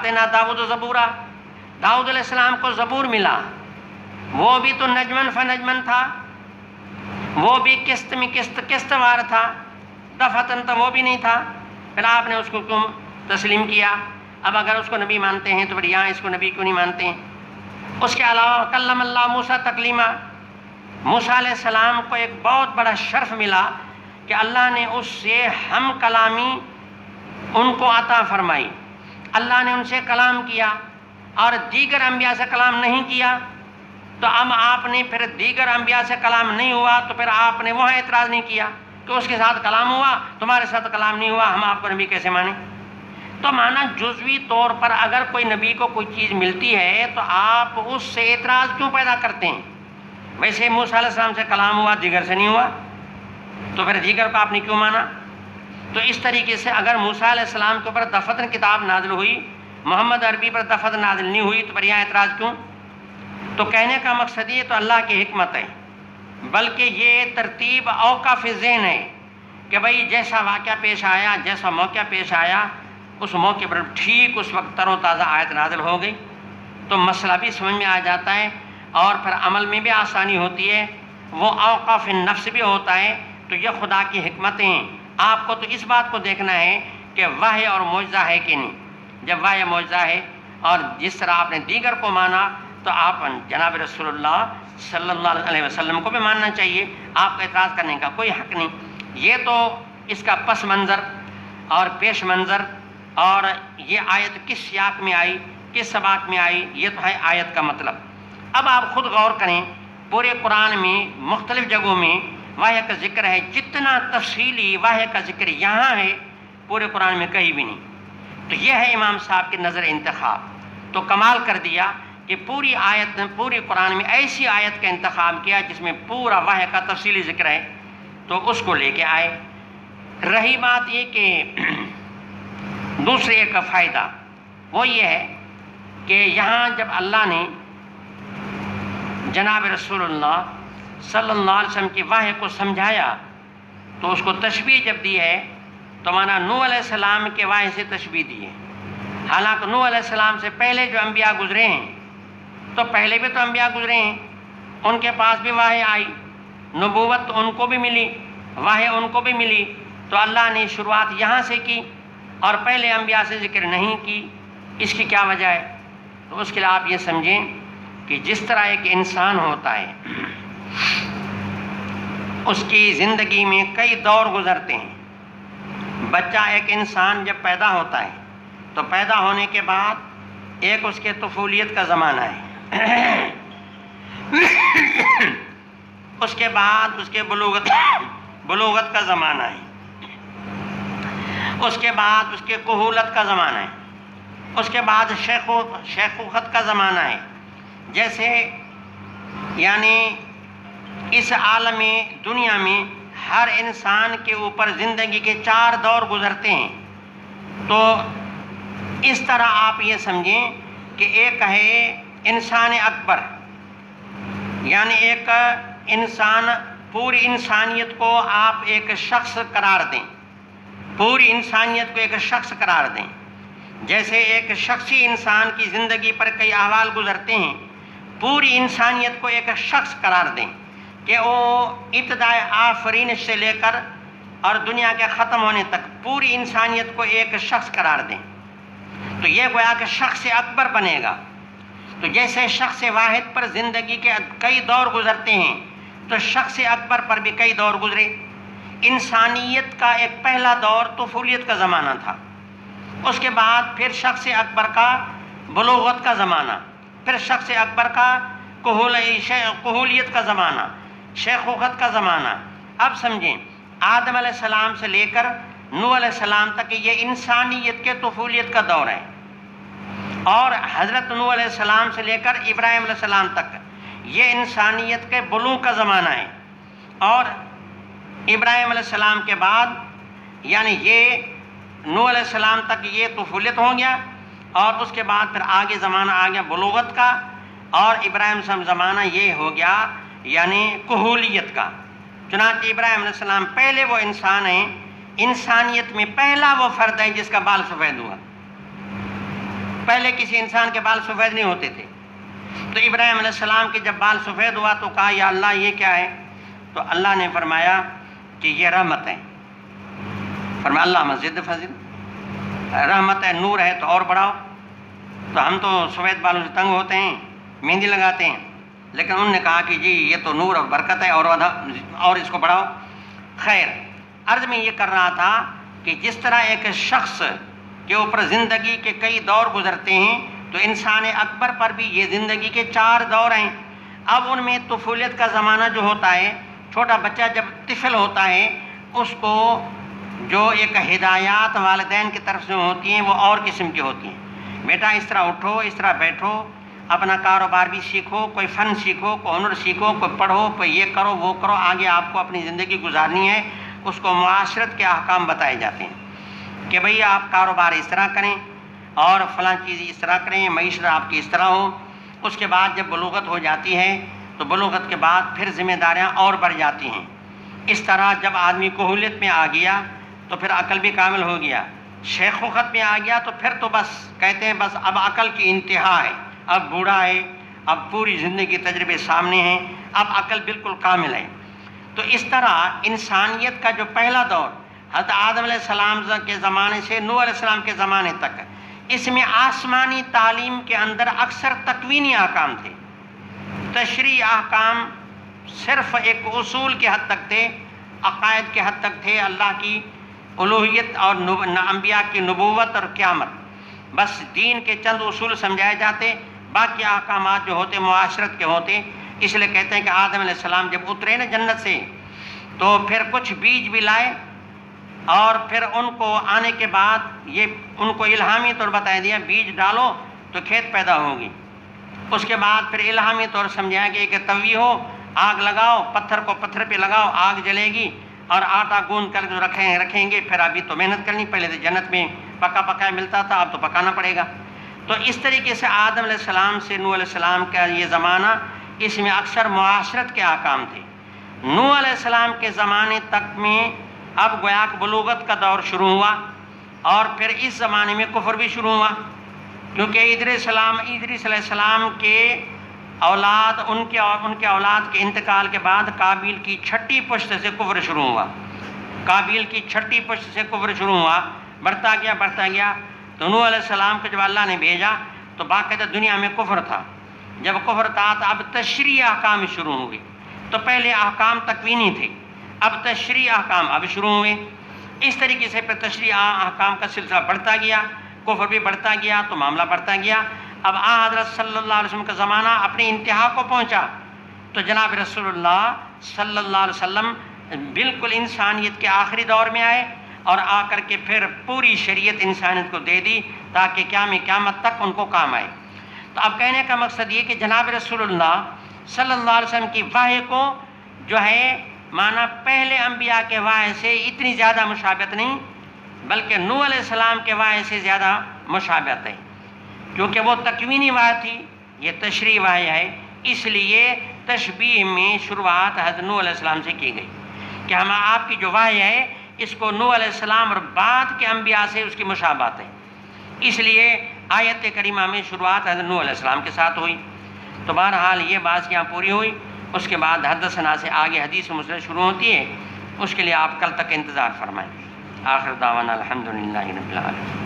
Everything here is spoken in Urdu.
وَآتَيْنَا داؤد زبورا، داؤد علیہ السلام کو زبور ملا، وہ بھی تو نجمن فنجمن تھا، وہ بھی قسط وار تھا، دفتن تو وہ بھی نہیں تھا، پھر آپ نے اس کو کیوں تسلیم کیا؟ اب اگر اس کو نبی مانتے ہیں تو پھر یہاں اس کو نبی کیوں نہیں مانتے ہیں؟ اس کے علاوہ کلم اللہ موسیٰ تکلیما، موسیٰ علیہ السلام کو ایک بہت بڑا شرف ملا کہ اللہ نے اس سے ہم کلامی ان کو عطا فرمائی، اللہ نے ان سے کلام کیا اور دیگر انبیاء سے کلام نہیں کیا، تو اب آپ نے پھر دیگر انبیاء سے کلام نہیں ہوا تو پھر آپ نے وہاں اعتراض نہیں کیا کہ اس کے ساتھ کلام ہوا، تمہارے ساتھ کلام نہیں ہوا، ہم آپ کو نبی کیسے مانیں؟ تو مانا جزوی طور پر اگر کوئی نبی کو کوئی چیز ملتی ہے تو آپ اس سے اعتراض کیوں پیدا کرتے ہیں؟ ویسے موسیٰ علیہ السلام سے کلام ہوا، دیگر سے نہیں ہوا، تو پھر دیگر کو آپ نے کیوں مانا؟ تو اس طریقے سے اگر موسیٰ علیہ السلام کے اوپر دفتر کتاب نازل ہوئی، محمد عربی پر دفتر نازل نہیں ہوئی، تو پھر یہاں اعتراض کیوں؟ تو کہنے کا مقصد یہ تو اللہ کی حکمت ہے، بلکہ یہ ترتیب اوقاف ذہن ہے کہ بھئی جیسا واقعہ پیش آیا، جیسا موقع پیش آیا، اس موقع پر ٹھیک اس وقت تر و تازہ آیت نازل ہو گئی تو مسئلہ بھی سمجھ میں آ جاتا ہے اور پھر عمل میں بھی آسانی ہوتی ہے، وہ اوقاف نفس بھی ہوتا ہے۔ تو یہ خدا کی حکمتیں ہیں۔ آپ کو تو اس بات کو دیکھنا ہے کہ واحد اور معجزہ ہے کہ نہیں۔ جب واحد معجزہ ہے اور جس طرح آپ نے دیگر کو مانا تو آپ جناب رسول اللہ صلی اللہ علیہ وسلم کو بھی ماننا چاہیے، آپ کو اعتراض کرنے کا کوئی حق نہیں۔ یہ تو اس کا پس منظر اور پیش منظر، اور یہ آیت کس سیاق میں آئی، کس سباق میں آئی، یہ تو ہے آیت کا مطلب۔ اب آپ خود غور کریں، پورے قرآن میں مختلف جگہوں میں واحد کا ذکر ہے، جتنا تفصیلی واحد کا ذکر یہاں ہے پورے قرآن میں کہیں بھی نہیں۔ تو یہ ہے امام صاحب کے نظر انتخاب، تو کمال کر دیا کہ پوری آیت، پوری قرآن میں ایسی آیت کا انتخاب کیا جس میں پورا واحد کا تفصیلی ذکر ہے، تو اس کو لے کے آئے۔ رہی بات یہ کہ دوسرے ایک فائدہ وہ یہ ہے کہ یہاں جب اللہ نے جناب رسول اللہ صلی اللہ علیہ وسلم کی واحد کو سمجھایا تو اس کو تشبیہ جب دی ہے تو مانا نوح علیہ السلام کے واحد سے تشبیہ دی ہے۔ حالانکہ نوح علیہ السلام سے پہلے جو انبیاء گزرے ہیں تو پہلے بھی تو انبیاء گزرے ہیں، ان کے پاس بھی واحد آئی، نبوت ان کو بھی ملی، واحد ان کو بھی ملی، تو اللہ نے شروعات یہاں سے کی اور پہلے انبیاء سے ذکر نہیں کی۔ اس کی کیا وجہ ہے؟ تو اس کے لیے آپ یہ سمجھیں کہ جس طرح ایک انسان ہوتا ہے، اس کی زندگی میں کئی دور گزرتے ہیں۔ بچہ ایک انسان جب پیدا ہوتا ہے تو پیدا ہونے کے بعد ایک اس کے طفولیت کا زمانہ ہے، اس کے بعد اس کے بلوغت کا زمانہ ہے، اس کے بعد اس کے کہولت کا زمانہ ہے، اس کے بعد شیخوخت کا زمانہ ہے۔ جیسے یعنی اس عالم دنیا میں ہر انسان کے اوپر زندگی کے 4 دور گزرتے ہیں، تو اس طرح آپ یہ سمجھیں کہ ایک ہے انسان اکبر، یعنی ایک انسان، پوری انسانیت کو آپ ایک شخص قرار دیں، پوری انسانیت کو ایک شخص قرار دیں۔ جیسے ایک شخصی انسان کی زندگی پر کئی احوال گزرتے ہیں، پوری انسانیت کو ایک شخص قرار دیں کہ وہ ابتدائے آفرینش سے لے کر اور دنیا کے ختم ہونے تک پوری انسانیت کو ایک شخص قرار دیں، تو یہ گویا کہ شخص اکبر بنے گا۔ تو جیسے شخص واحد پر زندگی کے کئی دور گزرتے ہیں تو شخص اکبر پر بھی کئی دور گزرے۔ انسانیت کا ایک پہلا دور طفولیت کا زمانہ تھا، اس کے بعد پھر شخص اکبر کا بلوغت کا زمانہ، پھر شخص اکبر کا کہولیت کا زمانہ، شیخوخت کا زمانہ۔ اب سمجھیں، آدم علیہ السلام سے لے کر نوح علیہ السلام تک یہ انسانیت کے طفولیت کا دور ہے، اور حضرت نوح علیہ السلام سے لے کر ابراہیم علیہ السلام تک یہ انسانیت کے بلوغ کا زمانہ ہے، اور ابراہیم علیہ السلام کے بعد یعنی یہ نوح علیہ السلام تک یہ طفولیت ہو گیا، اور اس کے بعد پھر آگے زمانہ آ گیا بلوغت کا، اور ابراہیم علیہ السلام زمانہ یہ ہو گیا یعنی کہولیت کا۔ چنانچہ ابراہیم علیہ السلام پہلے وہ انسان ہیں، انسانیت میں پہلا وہ فرد ہے جس کا بال سفید ہوا۔ پہلے کسی انسان کے بال سفید نہیں ہوتے تھے، تو ابراہیم علیہ السلام کے جب بال سفید ہوا تو کہا یا اللہ یہ کیا ہے؟ تو اللہ نے فرمایا کہ یہ رحمت ہے۔ فرمایا اللہ مزید فضل، رحمت ہے، نور ہے تو اور بڑھاؤ۔ تو ہم تو سفید بالوں سے تنگ ہوتے ہیں، مہندی لگاتے ہیں، لیکن انہوں نے کہا کہ جی یہ تو نور اور برکت ہے اور اس کو بڑھاؤ۔ خیر، عرض میں یہ کر رہا تھا کہ جس طرح ایک شخص کے اوپر زندگی کے کئی دور گزرتے ہیں، تو انسان اکبر پر بھی یہ زندگی کے 4 دور ہیں۔ اب ان میں طفولیت کا زمانہ جو ہوتا ہے، چھوٹا بچہ جب طفل ہوتا ہے، اس کو جو ایک ہدایات والدین کی طرف سے ہوتی ہیں وہ اور قسم کی ہوتی ہیں۔ بیٹا اس طرح اٹھو، اس طرح بیٹھو، اپنا کاروبار بھی سیکھو، کوئی فن سیکھو، کوئی ہنر سیکھو، کوئی پڑھو، کوئی یہ کرو وہ کرو، آگے آپ کو اپنی زندگی گزارنی ہے۔ اس کو معاشرت کے احکام بتائے جاتے ہیں کہ بھئی آپ کاروبار اس طرح کریں اور فلاں چیز اس طرح کریں، معیشت آپ کی اس طرح ہو۔ اس کے بعد جب بلوغت ہو جاتی ہے تو بلوغت کے بعد پھر ذمہ داریاں اور بڑھ جاتی ہیں۔ اس طرح جب آدمی کہولیت میں آ گیا تو پھر عقل بھی کامل ہو گیا، شیخوخت میں آ گیا تو پھر تو بس کہتے ہیں بس اب عقل کی انتہا ہے، اب بوڑھا ہے، اب پوری زندگی تجربے سامنے ہیں، اب عقل بالکل کامل ہے۔ تو اس طرح انسانیت کا جو پہلا دور حضرت آدم علیہ السلام کے زمانے سے نوح علیہ السلام کے زمانے تک، اس میں آسمانی تعلیم کے اندر اکثر تکوینی احکام تھے، تشریعی احکام صرف ایک اصول کے حد تک تھے، عقائد کے حد تک تھے، اللہ کی الوہیت اور انبیاء کی نبوت اور قیامت، بس دین کے چند اصول سمجھائے جاتے، باقی احکامات جو ہوتے معاشرت کے ہوتے۔ اس لیے کہتے ہیں کہ آدم علیہ السلام جب اترے نا جنت سے تو پھر کچھ بیج بھی لائے اور پھر ان کو آنے کے بعد یہ ان کو الہامی طور بتایا دیا بیج ڈالو تو کھیت پیدا ہوگی۔ اس کے بعد پھر الہامی طور سمجھایا گیا کہ توی ہو، آگ لگاؤ، پتھر کو پتھر پہ لگاؤ، آگ جلے گی، اور آٹا گوندھ کر جو رکھیں گے، پھر ابھی تو محنت کرنی، پہلے تو جنت میں پکا پکایا ملتا تھا، اب تو پکانا پڑے گا۔ تو اس طریقے سے آدم علیہ السلام سے نوح علیہ السلام کا یہ زمانہ، اس میں اکثر معاشرت کے احکام تھے۔ نوح علیہ السلام کے زمانے تک میں اب گویا کہ بلوغت کا دور شروع ہوا، اور پھر اس زمانے میں کفر بھی شروع ہوا، کیونکہ ادریس علیہ السلام کے اولاد ان کے اولاد کے انتقال کے بعد قابیل کی چھٹی پشت سے کفر شروع ہوا۔ قابیل کی چھٹی پشت سے کفر شروع ہوا، بڑھتا گیا۔ تو نوح علیہ السلام کو جب اللہ نے بھیجا تو باقاعدہ دنیا میں کفر تھا۔ جب کفر تھا تو اب تشریعی احکام شروع ہوئے۔ تو پہلے احکام تکوینی تھے، اب تشریعی احکام اب شروع ہوئے۔ اس طریقے سے پھر تشریعی احکام کا سلسلہ بڑھتا گیا، کفر بھی بڑھتا گیا تو معاملہ بڑھتا گیا۔ اب حضرت صلی اللہ علیہ وسلم کا زمانہ اپنی انتہا کو پہنچا تو جناب رسول اللہ صلی اللہ علیہ وسلم بالکل انسانیت کے آخری دور میں آئے، اور آ کر کے پھر پوری شریعت انسانیت کو دے دی تاکہ قیامت تک ان کو کام آئے۔ تو اب کہنے کا مقصد یہ کہ جناب رسول اللہ صلی اللہ علیہ وسلم کی وحی کو جو ہے مانا پہلے انبیاء کے وحی سے اتنی زیادہ مشابہت نہیں، بلکہ نوح علیہ السلام کے وحی سے زیادہ مشابہت ہے، کیونکہ وہ تکوینی وحی تھی، یہ تشریعی وحی ہے۔ اس لیے تشبیہ میں شروعات حضرت نوح علیہ السلام سے کی گئی کہ ہم آپ کی جو وحی ہے اس کو نوح علیہ السلام اور بعد کے انبیاء سے اس کی مشابہت ہے، اس لیے آیت کریمہ میں شروعات حضرت نوح علیہ السلام کے ساتھ ہوئی۔ تو بہرحال یہ بات یہاں پوری ہوئی۔ اس کے بعد حدثنا سے آگے حدیث مسلم شروع ہوتی ہے، اس کے لیے آپ کل تک انتظار فرمائیں۔ آخر دعوانا الحمدللہ رب العالمین۔